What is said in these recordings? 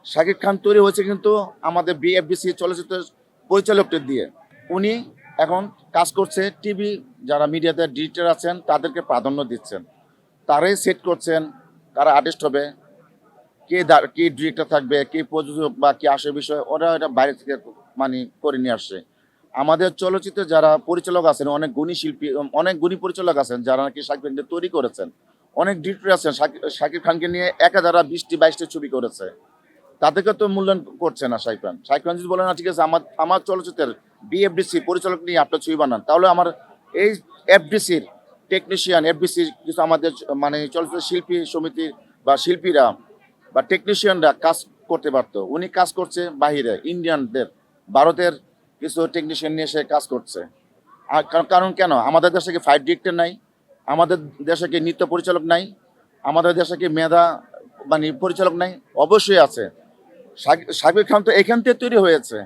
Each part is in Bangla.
শাকিব খান তৈরি হয়েছে কিন্তু আমাদের বিএফডিসি চলচ্চিত্র পরিচালকদের দিয়ে। উনি এখন কাজ করছে টিভি, যারা মিডিয়াতে ডিরেক্টর আছেন তাদেরকে প্রাধান্য দিচ্ছেন, তারাই সেট করছেন কারা আর্টিস্ট হবে, কে ডিরেক্টর থাকবে, কে প্রযোজক বা কে আসে বিষয়, ওরা এটা বাইরে থেকে মানে করে নিয়ে আসছে। আমাদের চলচ্চিত্রে যারা পরিচালক আছেন, অনেক গুণী শিল্পী, অনেক গুণী পরিচালক আছেন যারা নাকি শাকিব খানকে তৈরি করেছেন। অনেক ডিরেক্টর আছেন শাকিব খানকে নিয়ে একাধারা 20টি 22টি ছবি করেছে, তাদেরকে তো মূল্যায়ন করছে না শাকিব খান। শাকিব খান যদি বলে না ঠিক আছে আমার আমার চলচ্চিত্রের বিএফডিসি পরিচালক নিয়ে আপনার ছবি বানান, তাহলে আমার এই এফডিসির টেকনিশিয়ান, এফডিসির কিছু আমাদের মানে চলচ্চিত্র শিল্পী সমিতি বা শিল্পীরা বা টেকনিশিয়ানরা কাজ করতে পারতো। উনি কাজ করছে বাহিরে, ইন্ডিয়ানদের, ভারতের কিছু টেকনিশিয়ান নিয়ে সে কাজ করছে। আর কারণ কেন আমাদের দেশে কি ফাইট ডিরেক্টর নাই? আমাদের দেশে কি নৃত্য পরিচালক নাই? আমাদের দেশে কি মেধা মানে পরিচালক নাই? অবশ্যই আছে। সাকিব খান তো এখান থেকে তৈরি হয়েছে,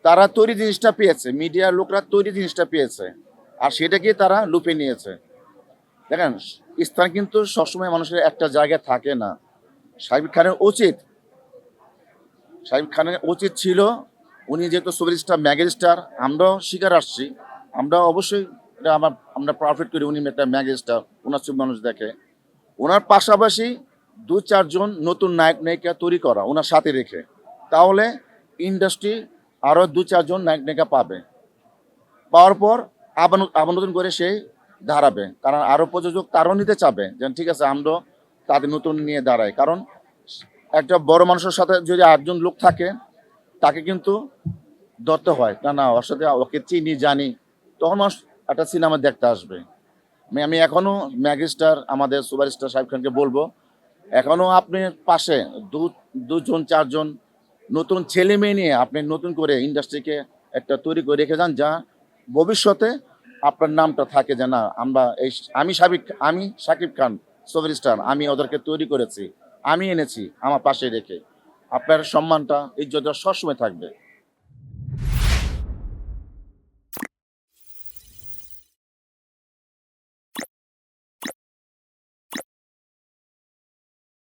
তারা তৈরি জিনিসটা পেয়েছে, মিডিয়ার লোকরা তৈরি জিনিসটা পেয়েছে, আর সেটাকে তারা লুপে নিয়েছে। দেখেন, স্থান কিন্তু সবসময় মানুষের একটা জায়গায় থাকে না। সাকিব খানের উচিত সাকিব খানের উচিত ছিল, উনি যেহেতু সুপারস্টার, মেগাস্টার, আমরাও শিকার আসছি, আমরা অবশ্যই এটা আমরা প্রফিট করি, উনি একটা মেগাস্টার, ওনার ছবি মানুষ দেখে, ওনার পাশাপাশি 2-4 জন নতুন নায়ক নায়িকা তৈরি করা ওনার সাথে রেখে, তাহলে ইন্ডাস্ট্রি আরও 2-4 জন নায়ক নায়িকা পাবে। পাওয়ার পর আবার নতুন করে সে দাঁড়াবে, কারণ আরও প্রযোজক তারও নিতে চাবে যে ঠিক আছে আমরা তাদের নতুন নিয়ে দাঁড়াই। কারণ একটা বড় মানুষের সাথে যদি 8জন লোক থাকে, তাকে কিন্তু ধরতে হয়, না না ওর সাথে ওকে চিনি জানি, তখন মানুষ একটা সিনেমা দেখতে আসবে। আমি এখনো ম্যাগিস্টার আমাদের সুপারস্টার সাকিব খানকে বলবো, এখনো আপনি পাশে 2-4 জন নতুন ছেলে মেয়ে নিয়ে আপনি নতুন করে ইন্ডাস্ট্রিকে একটা তৈরি করে রেখে যান, যা ভবিষ্যতে আপনার নামটা থাকে যে না আমরা এই আমি সাকিব খান সুপারস্টার, আমি ওদেরকে তৈরি করেছি, আমি এনেছি আমার পাশে রেখে, আপনার সম্মানটা ইজ্জতটা সবসময় থাকবে।